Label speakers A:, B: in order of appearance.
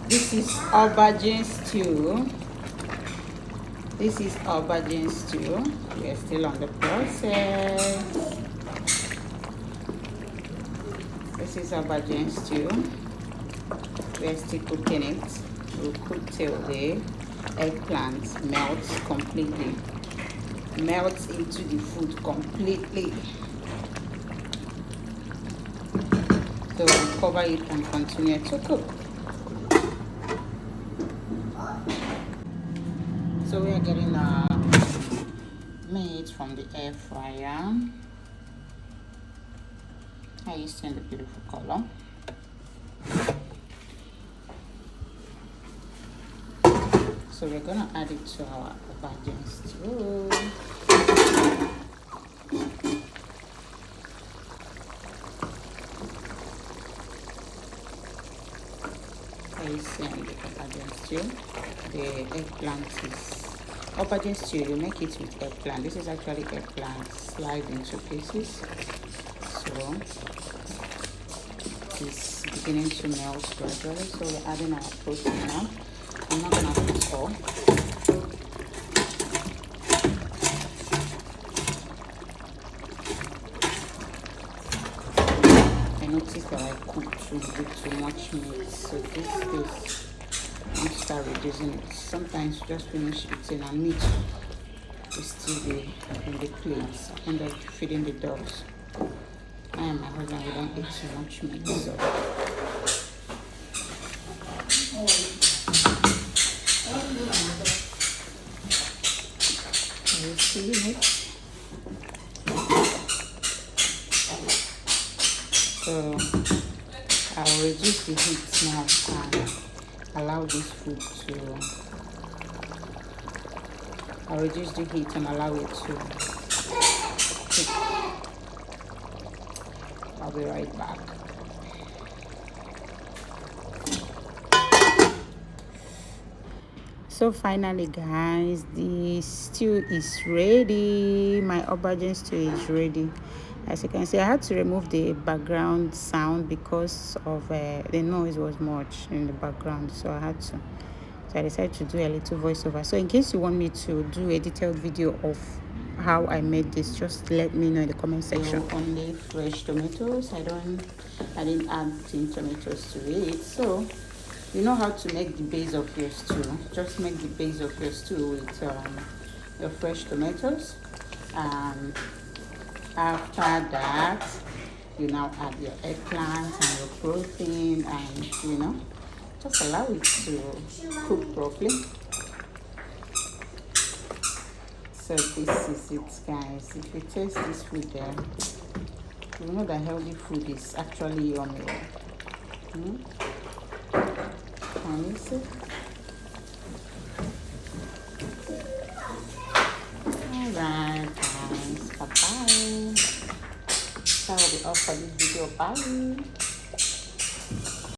A: This is aubergine stew. This is aubergine stew. We are still on the process. This is aubergine stew. We are still cooking it. We'll cook till the eggplant melts completely. Melts into the food completely. So we'll cover it and continue to cook. So we are getting our meat from the air fryer. Are you seeing the beautiful color? So we're gonna add it to our aubergine stew. Are you seeing the aubergine stew? The eggplant is aubergine stew. You make it with eggplant. This is actually eggplant sliced into pieces. So it's beginning to melt gradually. So we're adding our protein now. I'm not gonna put all. I noticed that I cooked too much meat, so this I start reducing it. Sometimes you just finish eating and meat will still be in the plates. I end up feeding the dogs. I and my husband, we don't eat too much meat, so you see it. So I'll reduce the heat now and allow this food to. I'll reduce the heat and allow it to cook. I'll be right back. So finally, guys, the stew is ready. My aubergine stew is ready. As you can see, I had to remove the background sound because of the noise was much in the background, so I had to. So I decided to do a little voiceover. So in case you want me to do a detailed video of how I made this, just let me know in the comment section. So only fresh tomatoes. I didn't add tin tomatoes to it. So you know how to make the base of your stew. Just make the base of your stew with your fresh tomatoes. After that, you now add your eggplant and your protein, and just allow it to cook properly. So this is it, guys. If you taste this food there, you know that healthy food is actually yummy. Can you see? Alright, guys. Bye-bye. That will be all for this video. Bye.